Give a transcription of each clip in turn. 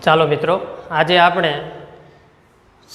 ચાલો મિત્રો, આજે આપણે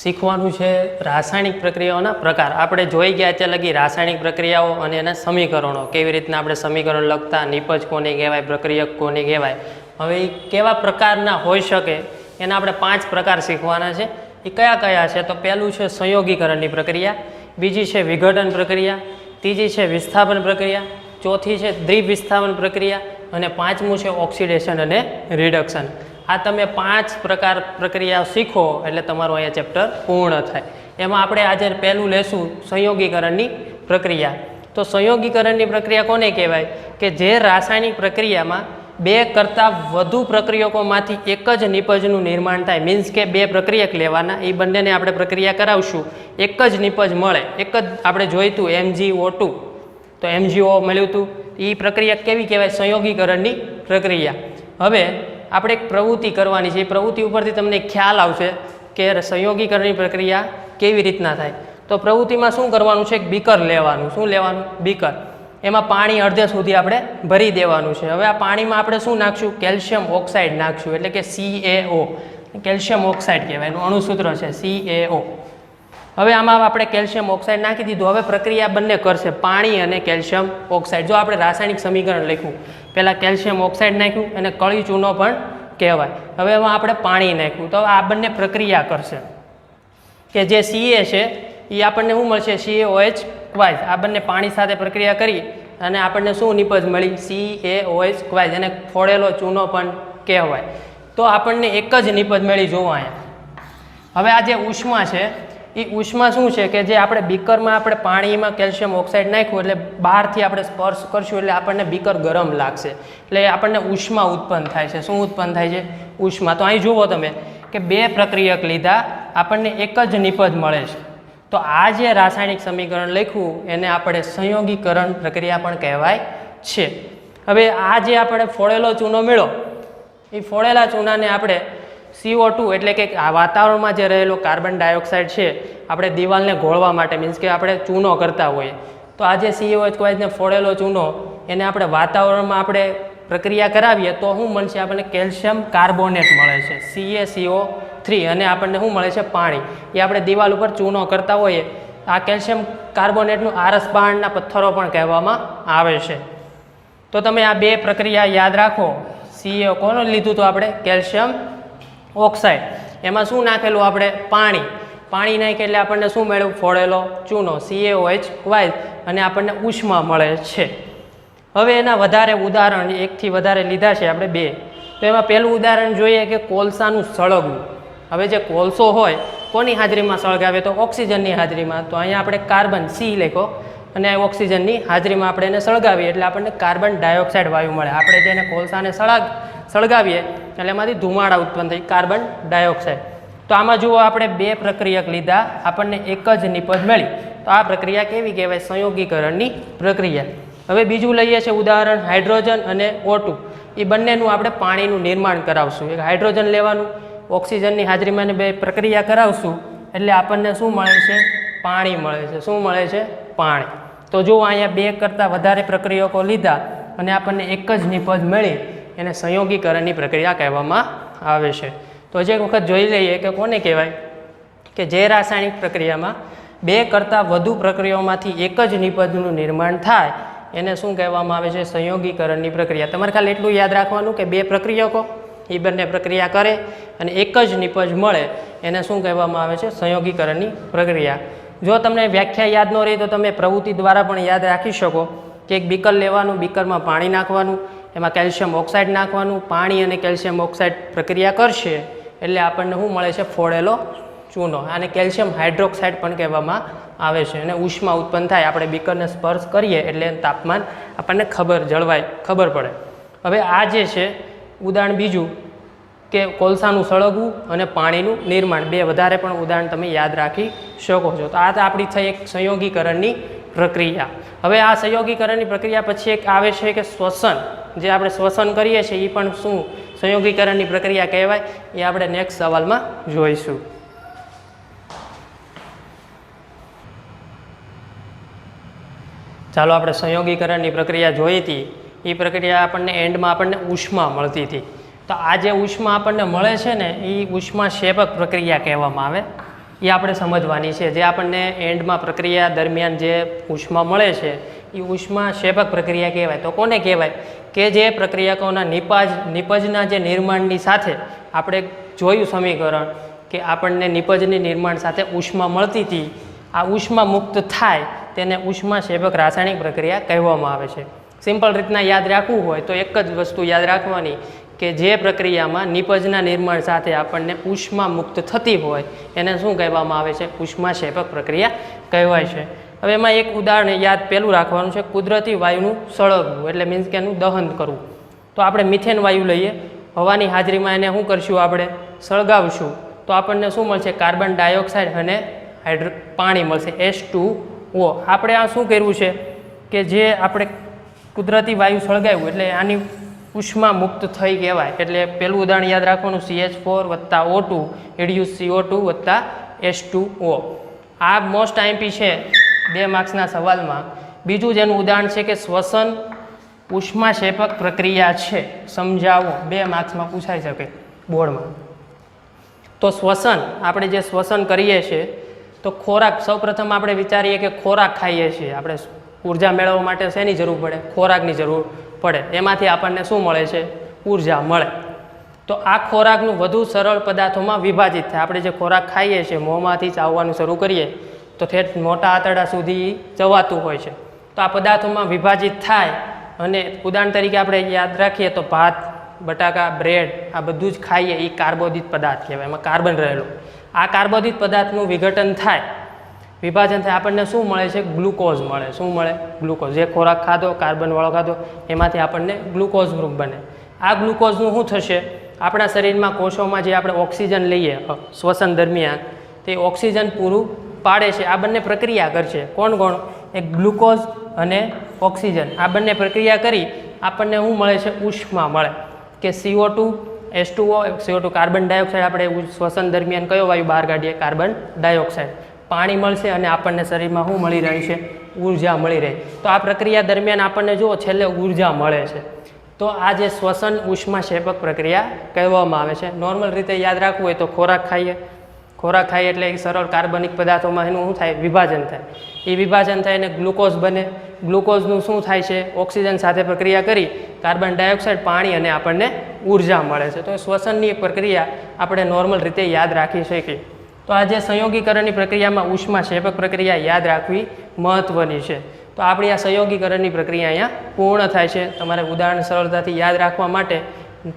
શીખવાનું છે રાસાયણિક પ્રક્રિયાઓના પ્રકાર. આપણે જોઈ ગયા અત્યાર લગી રાસાયણિક પ્રક્રિયાઓ અને એના સમીકરણો, કેવી રીતના આપણે સમીકરણ લખતા, નિપજ કોને કહેવાય, પ્રક્રિયક કોને કહેવાય. હવે એ કેવા પ્રકારના હોઈ શકે એના આપણે 5 પ્રકાર શીખવાના છે. એ કયા કયા છે? તો પહેલું છે સંયોગીકરણની પ્રક્રિયા, બીજી છે વિઘટન પ્રક્રિયા, ત્રીજી છે વિસ્થાપન પ્રક્રિયા, ચોથી છે દ્વિવિસ્થાપન પ્રક્રિયા અને પાંચમું છે ઓક્સિડેશન અને રિડક્શન. આ તમે 5 પ્રકાર પ્રક્રિયા શીખો એટલે તમારું અહીંયા ચેપ્ટર પૂર્ણ થાય. એમાં આપણે આજે પહેલું લેશું સંયોગીકરણની પ્રક્રિયા. તો સંયોગીકરણની પ્રક્રિયા કોને કહેવાય? કે જે રાસાયણિક પ્રક્રિયામાં 2 કરતાં વધુ પ્રક્રિયકોમાંથી એક જ નિપજનું નિર્માણ થાય. મીન્સ કે 2 પ્રક્રિયક લેવાના, એ બંનેને આપણે પ્રક્રિયા કરાવશું, એક જ નિપજ મળે. એક જ આપણે જોયું હતું MgO2, તો MgO મળ્યું હતું. એ પ્રક્રિયા કેવી કહેવાય? સંયોગીકરણની પ્રક્રિયા. હવે આપણે એક પ્રવૃત્તિ કરવાની છે. એ પ્રવૃત્તિ ઉપરથી તમને ખ્યાલ આવશે કે સંયોગીકરણની પ્રક્રિયા કેવી રીતના થાય. તો પ્રવૃત્તિમાં શું કરવાનું છે? એક બીકર લેવાનું. શું લેવાનું? બીકર. એમાં પાણી અડધે સુધી આપણે ભરી દેવાનું છે. હવે આ પાણીમાં આપણે શું નાખશું? કેલ્શિયમ ઓક્સાઇડ નાખશું, એટલે કે CaO. કેલ્શિયમ ઓક્સાઇડ કહેવાય, એનું અણુસૂત્ર છે CaO. હવે આમાં આપણે કેલ્શિયમ ઓક્સાઇડ નાખી દીધું. હવે પ્રક્રિયા બંને કરશે, પાણી અને કેલ્શિયમ ઓક્સાઇડ. જો આપણે રાસાયણિક સમીકરણ લખ્યું, પહેલાં કેલ્શિયમ ઓક્સાઇડ નાખ્યું અને કળી ચૂનો પણ કહેવાય. હવે એમાં આપણે પાણી નાખ્યું, તો આ બંને પ્રક્રિયા કરશે. કે જે Ca છે એ આપણને શું મળશે? CaOH ક્વાઇઝ. આ બંને પાણી સાથે પ્રક્રિયા કરી અને આપણને શું નિપજ મળી? CaOH ક્વાઇઝ. એને ફોડેલો ચૂનો પણ કહેવાય. તો આપણને એક જ નિપજ મળી. જોવો અહીંયા. હવે આ જે ઉષ્મા છે, એ ઉષ્મા શું છે? કે જે આપણે બીકરમાં આપણે પાણીમાં કેલ્શિયમ ઓક્સાઇડ નાખ્યું એટલે બહારથી આપણે સ્પર્શ કરશું એટલે આપણને બીકર ગરમ લાગશે, એટલે આપણને ઉષ્મા ઉત્પન્ન થાય છે. શું ઉત્પન્ન થાય છે? ઉષ્મા. તો અહીં જુઓ તમે કે 2 પ્રક્રિયક લીધા, આપણને એક જ નિપજ મળે છે. તો આ જે રાસાયણિક સમીકરણ લખ્યું એને આપણે સંયોગીકરણ પ્રક્રિયા પણ કહેવાય છે. હવે આ જે આપણે ફોડેલો ચૂનો મળ્યો, એ ફોડેલા ચૂનાને આપણે CO2 એટલે કે આ વાતાવરણમાં જે રહેલો કાર્બન ડાયોક્સાઇડ છે, આપણે દિવાલને ઘોળવા માટે, મીન્સ કે આપણે ચૂનો કરતા હોઈએ, તો આ જે CaOH ક્વાઇઝને ફોડેલો ચૂનો એને આપણે વાતાવરણમાં આપણે પ્રક્રિયા કરાવીએ તો શું મળશે? આપણને કેલ્શિયમ કાર્બોનેટ મળે છે, CaCO3. અને આપણને શું મળે છે? પાણી. એ આપણે દિવાલ ઉપર ચૂનો કરતા હોઈએ. આ કેલ્શિયમ કાર્બોનેટનું આરસપહાણના પથ્થરો પણ કહેવામાં આવે છે. તો તમે આ 2 પ્રક્રિયા યાદ રાખો. CaO કોનું લીધું તો આપણે? Calcium oxide. એમાં શું નાખેલું આપણે? પાણી. પાણી નાખે એટલે આપણને શું મળ્યું? ફોડેલો ચૂનો, CaOH ક્વાઇઝ. અને આપણને ઉષ્મા મળે છે. હવે એના વધારે ઉદાહરણ, 1 થી વધારે લીધા છે આપણે 2. તો એમાં પહેલું ઉદાહરણ જોઈએ કે કોલસાનું સળગવું. હવે જે કોલસો હોય કોની હાજરીમાં સળગાવે? તો ઓક્સિજનની હાજરીમાં. તો અહીંયા આપણે કાર્બન C લખો અને ઓક્સિજનની હાજરીમાં આપણે એને સળગાવીએ એટલે આપણને કાર્બન ડાયોક્સાઇડ વાયુ મળે. આપણે જેને કોલસાને સળગાવીએ એટલે એમાંથી ધુમાડા ઉત્પન્ન થઈ, કાર્બન ડાયોક્સાઇડ. તો આમાં જુઓ, આપણે 2 પ્રક્રિયક લીધા, આપણને એક જ નિપજ મળી. તો આ પ્રક્રિયા કેવી કહેવાય? સંયોગીકરણની પ્રક્રિયા. હવે બીજું લઈએ છીએ ઉદાહરણ હાઇડ્રોજન અને O2. એ બંનેનું આપણે પાણીનું નિર્માણ કરાવશું. એક હાઇડ્રોજન લેવાનું, ઓક્સિજનની હાજરીમાં 2 પ્રક્રિયા કરાવશું એટલે આપણને શું મળે છે? પાણી મળે છે. શું મળે છે? પાણી. તો જુઓ, અહીંયા 2 કરતાં વધારે પ્રક્રિયકો લીધા અને આપણને એક જ નિપજ મળી, એને સંયોગીકરણની પ્રક્રિયા કહેવામાં આવે છે. તો જે વખત જોઈ લઈએ કે કોને કહેવાય? કે જે રાસાયણિક પ્રક્રિયામાં 2 કરતાં વધુ પ્રક્રિયાઓમાંથી એક જ નિપજનું નિર્માણ થાય એને શું કહેવામાં આવે છે? સંયોગીકરણની પ્રક્રિયા. તમારે ખાલી એટલું યાદ રાખવાનું કે 2 પ્રક્રિયકો એ બંને પ્રક્રિયા કરે અને એક જ નિપજ મળે એને શું કહેવામાં આવે છે? સંયોગીકરણની પ્રક્રિયા. જો તમને વ્યાખ્યા યાદ ન રહી તો તમે પ્રવૃત્તિ દ્વારા પણ યાદ રાખી શકો કે એક બીકર લેવાનું, બીકરમાં પાણી નાખવાનું, એમાં કેલ્શિયમ ઓક્સાઇડ નાખવાનું, પાણી અને કેલ્શિયમ ઓક્સાઇડ પ્રક્રિયા કરશે એટલે આપણને શું મળે છે? ફોડેલો ચૂનો. આને કેલ્શિયમ હાઇડ્રોક્સાઇડ પણ કહેવામાં આવે છે. અને ઉષ્મા ઉત્પન્ન થાય, આપણે બીકરને સ્પર્શ કરીએ એટલે તાપમાન આપણને ખબર પડે. હવે આ જે છે ઉદાહરણ બીજું કે કોલસાનું સળગવું અને પાણીનું નિર્માણ, 2 વધારે પણ ઉદાહરણ તમે યાદ રાખી શકો છો. તો આ આપણી થઈ એક સંયોગીકરણની પ્રક્રિયા. હવે આ સંયોગીકરણની પ્રક્રિયા પછી એક આવે છે કે શ્વસન. જે આપણે શ્વસન કરીએ છીએ એ પણ શું સંયોગીકરણની પ્રક્રિયા કહેવાય? એ આપણે નેક્સ્ટ સવાલમાં જોઈશું. ચાલો, આપણે સંયોગીકરણની પ્રક્રિયા જોઈ હતી. એ પ્રક્રિયા આપણને એન્ડમાં આપણને ઉષ્મા મળતી હતી. તો તો આ જે ઉષ્મા આપણને મળે છે ને એ ઉષ્માક્ષેપક પ્રક્રિયા કહેવામાં આવે, એ આપણે સમજવાની છે. જે આપણને એન્ડમાં પ્રક્રિયા દરમિયાન જે ઉષ્મા મળે છે એ ઉષ્માક્ષેપક પ્રક્રિયા કહેવાય. તો કોને કહેવાય કે જે પ્રક્રિયકોના નિપજના જે નિર્માણની સાથે આપણે જોયું સમીકરણ કે આપણને નિપજની નિર્માણ સાથે ઉષ્મા મળતી હતી, આ ઉષ્મા મુક્ત થાય તેને ઉષ્માક્ષેપક રાસાયણિક પ્રક્રિયા કહેવામાં આવે છે. સિમ્પલ રીતના યાદ રાખવું હોય તો એક જ વસ્તુ યાદ રાખવાની કે જે પ્રક્રિયામાં નિપજના નિર્માણ સાથે આપણને ઉષ્મા મુક્ત થતી હોય એને શું કહેવામાં આવે છે? ઉષ્માક્ષેપક પ્રક્રિયા કહેવાય છે. હવે એમાં એક ઉદાહરણ યાદ પહેલું રાખવાનું છે, કુદરતી વાયુનું સળગવું એટલે મીન્સ કે એનું દહન કરવું. તો આપણે મિથેન વાયુ લઈએ, હવાની હાજરીમાં એને શું કરશું? આપણે સળગાવશું તો આપણને શું મળશે? કાર્બન ડાયોક્સાઇડ અને પાણી મળશે, H2O. આપણે આ શું કર્યું છે કે જે આપણે કુદરતી વાયુ સળગાવ્યું એટલે આની ઉષ્મા મુક્ત થઈ કહેવાય. એટલે પહેલું ઉદાહરણ યાદ રાખવાનું, CH4 + O2 reduce CO2 + H2O. આ મોસ્ટ આઈએમપી છે 2 માર્ક્સના સવાલમાં. બીજું જેનું ઉદાહરણ છે કે શ્વસન ઉષ્માક્ષેપક પ્રક્રિયા છે, સમજાવો. 2 માર્ક્સમાં પૂછાઈ શકે બોર્ડમાં. તો શ્વસન, આપણે જે શ્વસન કરીએ છીએ તો ખોરાક, સૌપ્રથમ આપણે વિચારીએ કે ખોરાક ખાઈએ છીએ, આપણે ઉર્જા મેળવવા માટે શેની જરૂર પડે? ખોરાકની જરૂર પડે. એમાંથી આપણને શું મળે છે? ઉર્જા મળે. તો આ ખોરાકનું વધુ સરળ પદાર્થોમાં વિભાજિત થાય. આપણે જે ખોરાક ખાઈએ છીએ મોંમાંથી ચાવવાનું શરૂ કરીએ તો ઠેઠ મોટા આંતરડા સુધી ચવાતું હોય છે. તો આ પદાર્થોમાં વિભાજિત થાય અને ઉદાહરણ તરીકે આપણે યાદ રાખીએ તો ભાત, બટાકા, બ્રેડ આ બધું જ ખાઈએ એ કાર્બોદિત પદાર્થ કહેવાય, એમાં કાર્બન રહેલું. આ કાર્બોદિત પદાર્થનું વિઘટન થાય, વિભાજન થાય, આપણને શું મળે છે? ગ્લુકોઝ મળે. શું મળે? ગ્લુકોઝ. જે ખોરાક ખાધો, કાર્બનવાળો ખાધો, એમાંથી આપણને ગ્લુકોઝ ગ્રુપ બને. આ ગ્લુકોઝનું શું થશે? આપણા શરીરમાં કોષોમાં જે આપણે ઓક્સિજન લઈએ શ્વસન દરમિયાન તે ઓક્સિજન પૂરું પાડે છે. આ બંને પ્રક્રિયા કરશે. કોણ કોણ? એક ગ્લુકોઝ અને ઓક્સિજન. આ બંને પ્રક્રિયા કરી આપણને શું મળે છે? ઉષ્મા મળે કે CO2 H2O. CO2 carbon dioxide, આપણે શ્વસન દરમિયાન કયો વાયુ બહાર કાઢીએ? Carbon dioxide. પાણી મળશે અને આપણને શરીરમાં શું મળી રહે છે? ઉર્જા મળી રહે. તો આ પ્રક્રિયા દરમિયાન આપણને જુઓ છેલ્લે ઉર્જા મળે છે. તો આ જે શ્વસન ઉષ્માક્ષેપક પ્રક્રિયા કહેવામાં આવે છે. નોર્મલ રીતે યાદ રાખવું હોય તો ખોરાક ખાઈએ એટલે સરળ કાર્બનિક પદાર્થોમાં એનું શું થાય? વિભાજન થાય. એ વિભાજન થાય અને ગ્લુકોઝ બને. ગ્લુકોઝનું શું થાય છે? ઓક્સિજન સાથે પ્રક્રિયા કરી કાર્બન ડાયોક્સાઇડ, પાણી અને આપણને ઉર્જા મળે છે. તો શ્વસનની એક પ્રક્રિયા આપણે નોર્મલ રીતે યાદ રાખી શકીએ. તો આ જે સંયોગીકરણની પ્રક્રિયામાં ઉષ્માક્ષેપક પ્રક્રિયા યાદ રાખવી મહત્ત્વની છે. તો આપણી આ સંયોગીકરણની પ્રક્રિયા અહીંયા પૂર્ણ થાય છે. તમારે ઉદાહરણ સરળતાથી યાદ રાખવા માટે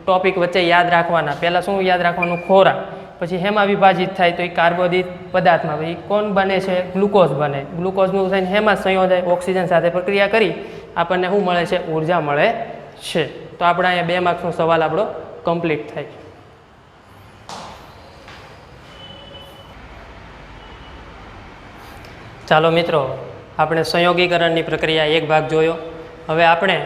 ટોપિક વચ્ચે યાદ રાખવાના. પહેલાં શું યાદ રાખવાનું? ખોરાક. પછી હેમાં વિભાજિત થાય તો એ કાર્બોદિત પદાર્થમાં પછી કોણ બને છે? ગ્લુકોઝ બને. ગ્લુકોઝનું થઈને હેમાં સંયોજાય, ઓક્સિજન સાથે પ્રક્રિયા કરી આપણને શું મળે છે? ઉર્જા મળે છે. તો આપણે અહીંયા 2 માર્ક્સનો સવાલ આપણો કમ્પ્લીટ થાય. ચાલો મિત્રો, આપણે સંયોગીકરણની પ્રક્રિયા એક ભાગ જોયો. હવે આપણે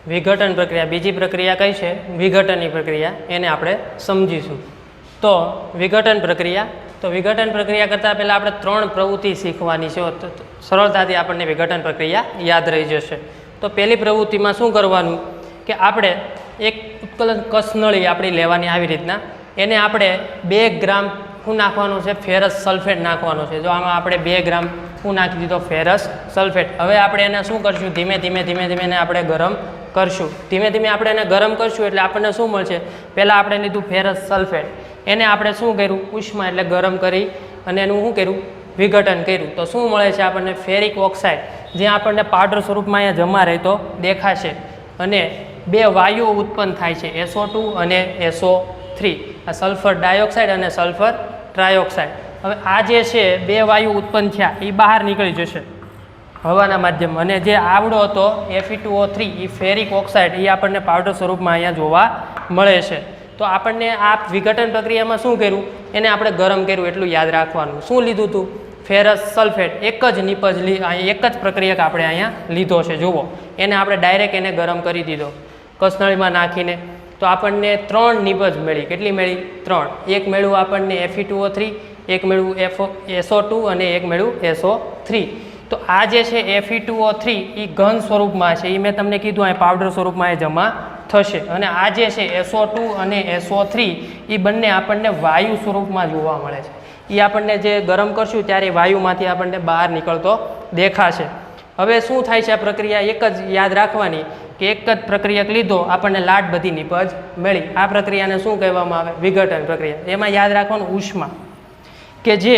વિઘટન પ્રક્રિયા, બીજી પ્રક્રિયા કઈ છે? વિઘટનની પ્રક્રિયા, એને આપણે સમજીશું. તો વિઘટન પ્રક્રિયા કરતાં પહેલાં આપણે 3 પ્રવૃત્તિ શીખવાની છે. સરળતાથી આપણને વિઘટન પ્રક્રિયા યાદ રહી જશે. તો પહેલી પ્રવૃત્તિમાં શું કરવાનું કે આપણે એક ઉત્કલન કસનળી આપણી લેવાની આવી રીતના, એને આપણે 2 ગ્રામ શું નાખવાનું છે? ફેરસ સલ્ફેટ નાખવાનું છે. જો આમાં આપણે 2 ગ્રામ શું નાખી દીધો? Ferrous sulphate. હવે આપણે એને શું કરશું? ધીમે ધીમે એને આપણે ગરમ કરશું. ધીમે ધીમે આપણે એને ગરમ કરશું એટલે આપણને શું મળશે? પહેલાં આપણે લીધું ફેરસ સલ્ફેટ, એને આપણે શું કર્યું? ઉષ્મા એટલે ગરમ કરી અને એનું શું કર્યું? વિઘટન કર્યું. તો શું મળે છે આપણને? ફેરિક ઓક્સાઇડ, જે આપણને પાવડર સ્વરૂપમાં અહીંયા જમા રહેતો દેખાશે. અને 2 વાયુઓ ઉત્પન્ન થાય છે, SO2 અને SO3. આ સલ્ફર ડાયોક્સાઇડ અને સલ્ફર ટ્રાયોક્સાઇડ. હવે આ જે છે 2 વાયુ ઉત્પન્ન થયા એ બહાર નીકળી જશે હવાના માધ્યમ. અને જે આવડો હતો Fe2O3 એ ફેરિક ઓક્સાઇડ, એ આપણને પાવડર સ્વરૂપમાં અહીંયા જોવા મળે છે. તો આપણને આ વિઘટન પ્રક્રિયામાં શું કર્યું? એને આપણે ગરમ કર્યું એટલું યાદ રાખવાનું. શું લીધું હતું? Ferrous sulphate. એક જ નિપજ એક જ પ્રક્રિયક આપણે અહીંયા લીધો છે. જુઓ, એને આપણે ડાયરેક્ટ એને ગરમ કરી દીધો કસનળીમાં નાખીને. તો આપણને 3 નિપજ મળી. કેટલી મળી? 3. એક મેળવું આપણને Fe2O3, એક મેળવું SO2 અને એક મેળવું SO3. તો આ જે છે Fe2O3 એ ઘન સ્વરૂપમાં છે. એ મેં તમને કીધું અહીં પાવડર સ્વરૂપમાં એ જમા થશે અને આ જે છે SO2 અને SO3 એ બંને આપણને વાયુ સ્વરૂપમાં જોવા મળે છે. એ આપણને જે ગરમ કરશું ત્યારે વાયુમાંથી આપણને બહાર નીકળતો દેખાશે. હવે શું થાય છે? આ પ્રક્રિયા એક જ યાદ રાખવાની કે એક જ પ્રક્રિયક લીધો આપણને લાટ બધી નીપજ મળી. આ પ્રક્રિયાને શું કહેવામાં આવે? વિઘટન પ્રક્રિયા. એમાં યાદ રાખવાનું ઉષ્મા, કે જે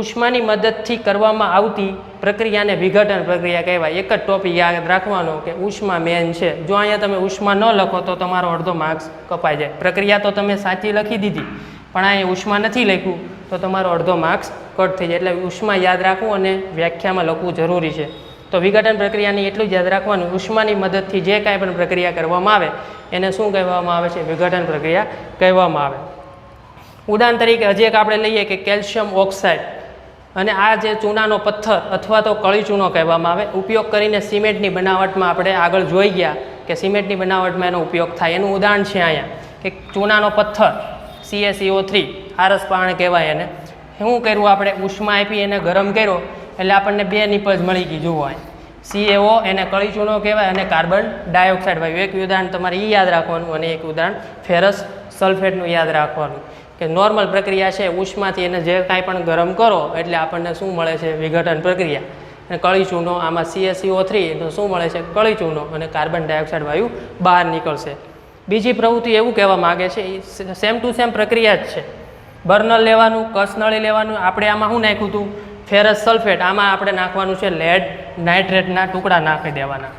ઉષ્માની મદદથી કરવામાં આવતી પ્રક્રિયાને વિઘટન પ્રક્રિયા કહેવાય. એક જ ટોપિક યાદ રાખવાનો કે ઉષ્મા મેન છે. જો અહીંયા તમે ઉષ્મા ન લખો તો તમારો અડધો માર્ક્સ કપાઈ જાય. પ્રક્રિયા તો તમે સાચી લખી દીધી પણ અહીંયા ઉષ્મા નથી લખ્યું તો તમારો અડધો માર્ક્સ કટ થઈ જાય. એટલે ઉષ્મા યાદ રાખવું અને વ્યાખ્યામાં લખવું જરૂરી છે. તો વિઘટન પ્રક્રિયાની એટલું જ યાદ રાખવાનું, ઉષ્માની મદદથી જે કાંઈ પણ પ્રક્રિયા કરવામાં આવે એને શું કહેવામાં આવે છે? વિઘટન પ્રક્રિયા કહેવામાં આવે. ઉદાહરણ તરીકે હજી એક આપણે લઈએ કે કેલ્શિયમ ઓક્સાઇડ, અને આ જે ચૂનાનો પથ્થર અથવા તો કળી ચૂનો કહેવામાં આવે, ઉપયોગ કરીને સિમેન્ટની બનાવટમાં આપણે આગળ જોઈ ગયા કે સિમેન્ટની બનાવટમાં એનો ઉપયોગ થાય. એનું ઉદાહરણ છે અહીંયા કે ચૂનાનો પથ્થર CaCO3 આરસ પાણ કહેવાય એને. શું કર્યું આપણે? ઉષ્મા આપી એને ગરમ કર્યો એટલે આપણને બે નિપજ મળી ગઈ. જુઓ CaO એને કળી ચૂનો કહેવાય અને કાર્બન ડાયોક્સાઇડ વાયુ. એક ઉદાહરણ તમારે એ યાદ રાખવાનું અને એક ઉદાહરણ ફેરસ સલ્ફેટનું યાદ રાખવાનું કે નોર્મલ પ્રક્રિયા છે, ઉષ્માથી એને જે કાંઈ પણ ગરમ કરો એટલે આપણને શું મળે છે? વિઘટન પ્રક્રિયા. અને કળી ચૂનો આમાં CaCO3 તો શું મળે છે? કળી ચૂનો અને કાર્બન ડાયોક્સાઇડ વાયુ બહાર નીકળશે. બીજી પ્રવૃત્તિ એવું કહેવા માગે છે, સેમ ટુ સેમ પ્રક્રિયા જ છે. બર્નર લેવાનું, કસનળી લેવાનું. આપણે આમાં શું નાખ્યું હતું? Ferrous sulphate. આમાં આપણે નાખવાનું છે લેડ નાઇટ્રેટના ટુકડા નાખી દેવાના.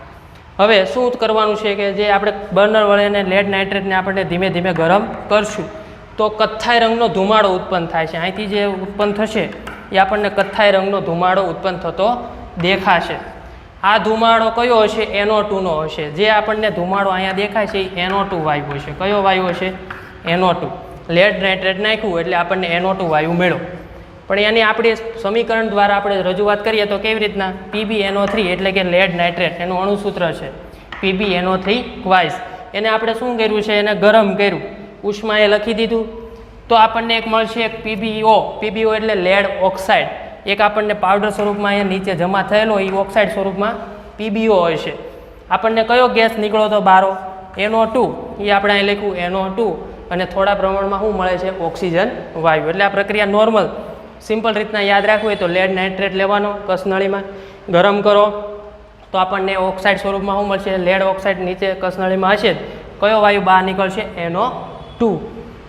હવે શું કરવાનું છે કે જે આપણે બર્નર વડે લેડ નાઇટ્રેટને આપણે ધીમે ધીમે ગરમ કરશું તો કથ્થાઈ રંગનો ધુમાડો ઉત્પન્ન થાય છે. અહીંથી જે ઉત્પન્ન થશે એ આપણને કથ્થાઈ રંગનો ધુમાડો ઉત્પન્ન થતો દેખાશે. આ ધુમાડો કયો હશે? NO2નો હશે. જે આપણને ધુમાડો અહીંયા દેખાય છે એ NO2 વાયુ હશે. કયો વાયુ હશે? NO2. લેડ નાઇટ્રેટ નાખ્યું એટલે આપણને NO2 વાયુ મળ્યો. પણ એની આપણે સમીકરણ દ્વારા આપણે રજૂઆત કરીએ તો કેવી રીતના? PbNO3 એટલે કે લેડ નાઇટ્રેટ, એનું અણુસૂત્ર છે PbNO3 ક્વાઇસ. એને આપણે શું કર્યું છે? એને ગરમ કર્યું, ઉષ્માએ લખી દીધું તો આપણને એક મળશે એક PbO એટલે લેડ ઓક્સાઇડ. એક આપણને પાવડર સ્વરૂપમાં અહીંયા નીચે જમા થયેલો એ ઓક્સાઇડ સ્વરૂપમાં PbO હશે. આપણને કયો ગેસ નીકળો તો બારો? NO2. એ આપણે અહીં લખ્યું NO2 અને થોડા પ્રમાણમાં શું મળે છે? ઓક્સિજન વાયુ. એટલે આ પ્રક્રિયા નોર્મલ સિમ્પલ રીતના યાદ રાખવું હોય તો લેડ નાઇટ્રેટ લેવાનો, કસનળીમાં ગરમ કરો તો આપણને ઓક્સાઇડ સ્વરૂપમાં શું મળશે? લેડ ઓક્સાઇડ નીચે કસનળીમાં હશે. કયો વાયુ બહાર નીકળશે? NO2.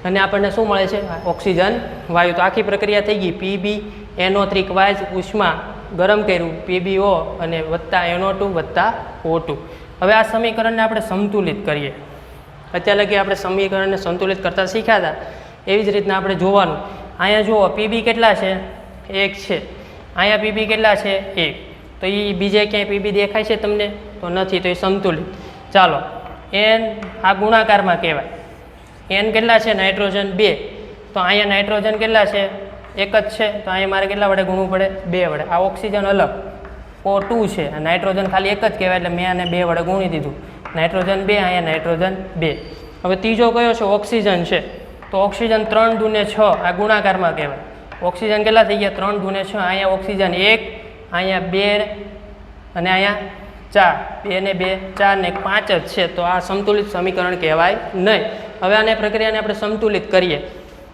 અને આપણને શું મળે છે? ઓક્સિજન વાયુ. તો આખી પ્રક્રિયા થઈ ગઈ. PbNO3 ક્વાઇસ, ઉષ્મા ગરમ કર્યું, PbO અને વત્તા NO2 વત્તા O2. હવે આ સમીકરણને આપણે સંતુલિત કરીએ. અત્યાર લગી આપણે સમીકરણને સંતુલિત કરતા શીખ્યા હતા એવી જ રીતના આપણે જોવાનું. અહીંયા જુઓ Pb કેટલા છે? 1 છે. અહીંયા Pb કેટલા છે? 1. તો એ બીજે ક્યાંય Pb દેખાય છે તમને? તો નથી. તો એ સંતુલિત. ચાલો N આ ગુણાકારમાં કહેવાય. N કેટલા છે? નાઇટ્રોજન 2. તો અહીંયા નાઇટ્રોજન કેટલા છે? 1 જ છે. તો અહીંયા મારે કેટલા વડે ગુણવું પડે? 2 વડે. આ ઓક્સિજન અલગ O2 છે, નાઇટ્રોજન ખાલી 1 જ કહેવાય એટલે મેં આને 2 વડે ગુણી દીધું. નાઇટ્રોજન 2, અહીંયા નાઇટ્રોજન 2. હવે ત્રીજો કયો છે? ઓક્સિજન છે. તો ઓક્સિજન 3 દુને 6 આ ગુણાકારમાં કહેવાય. ઓક્સિજન કેટલા થઈ ગયા? 3 દુને 6. અહીંયા ઓક્સિજન 1, અહીંયા 2 અને અહીંયા 4. 2 ને 2 4 ને 5 જ છે. તો આ સંતુલિત સમીકરણ કહેવાય નહીં. હવે આને પ્રક્રિયાને આપણે સંતુલિત કરીએ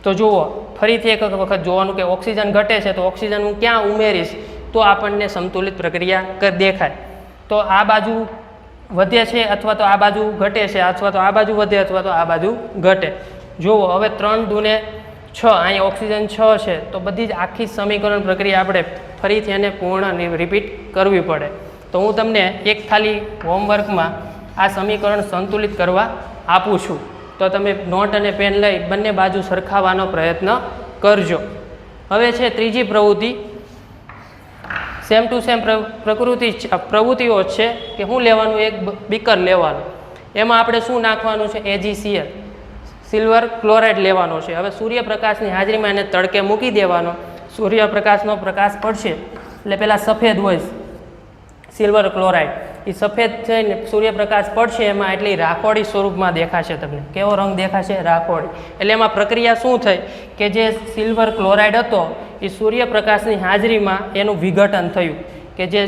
તો જુઓ ફરીથી એક વખત જોવાનું કે ઓક્સિજન ઘટે છે તો ઓક્સિજન હું ક્યાં ઉમેરીશ તો આપણને સંતુલિત પ્રક્રિયા દેખાય. તો આ બાજુ વધે છે અથવા તો આ બાજુ ઘટે છે અથવા તો આ બાજુ વધે અથવા તો આ બાજુ ઘટે. જુઓ હવે 3 દુને 6 અહીંયા ઓક્સિજન 6 છે તો બધી જ આખી સમીકરણ પ્રક્રિયા આપણે ફરીથી એને પૂર્ણ રિપીટ કરવી પડે. તો હું તમને એક ખાલી હોમવર્કમાં આ સમીકરણ સંતુલિત કરવા આપું છું. તો તમે નોટ અને પેન લઈ બંને બાજુ સરખાવવાનો પ્રયત્ન કરજો. હવે છે ત્રીજી પ્રવૃત્તિ. સેમ ટુ સેમ પ્રવૃત્તિઓ છે કે શું લેવાનું? એક બીકર લેવાનું. એમાં આપણે શું નાખવાનું છે? AgCl સિલ્વર ક્લોરાઇડ લેવાનો છે. હવે સૂર્યપ્રકાશની હાજરીમાં એને તડકે મૂકી દેવાનો. સૂર્યપ્રકાશનો પ્રકાશ પડશે એટલે પહેલાં સફેદ હોય સિલ્વર ક્લોરાઇડ, એ સફેદ થઈને સૂર્યપ્રકાશ પડશે એમાં એટલે રાખોડી સ્વરૂપમાં દેખાશે. તમને કેવો રંગ દેખાશે? રાખોડી. એટલે એમાં પ્રક્રિયા શું થઈ કે જે સિલ્વર ક્લોરાઇડ હતો એ સૂર્યપ્રકાશની હાજરીમાં એનું વિઘટન થયું કે જે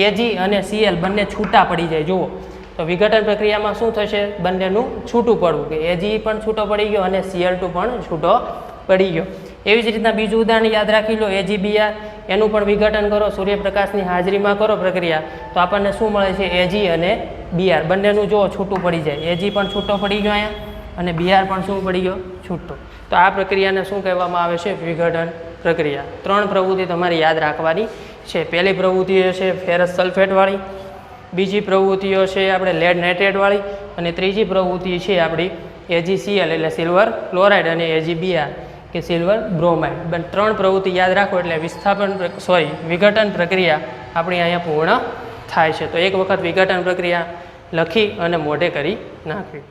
Ag અને Cl બંને છૂટા પડી જાય. જુઓ તો વિઘટન પ્રક્રિયામાં શું થશે? બંનેનું છૂટું પડવું, કે Ag પણ છૂટો પડી ગયો અને Cl2 પણ છૂટો પડી ગયો. એવી જ રીતના બીજું ઉદાહરણ યાદ રાખી લો, AgBr, એનું પણ વિઘટન કરો, સૂર્યપ્રકાશની હાજરીમાં કરો પ્રક્રિયા, તો આપણને શું મળે છે? Ag અને Br બંનેનું જો છૂટું પડી જાય, Ag પણ છૂટો પડી ગયો અહીંયા અને Br પણ શું પડી ગયો? છૂટો. તો આ પ્રક્રિયાને શું કહેવામાં આવે છે? વિઘટન પ્રક્રિયા. 3 પ્રવૃત્તિ તમારે યાદ રાખવાની છે. પહેલી પ્રવૃત્તિ છે ફેરસ સલ્ફેટવાળી, બીજી પ્રવૃત્તિઓ છે આપણે લેડ નાઇટ્રેટવાળી, અને ત્રીજી પ્રવૃત્તિ છે આપણી AgCl એટલે સિલ્વર ક્લોરાઇડ અને AgBr કે સિલ્વર બ્રોમાઇડ. 3 પ્રવૃત્તિ યાદ રાખો એટલે વિઘટન પ્રક્રિયા આપણી અહીંયા પૂર્ણ થાય છે. તો એક વખત વિઘટન પ્રક્રિયા લખી અને મોઢે કરી નાખવી.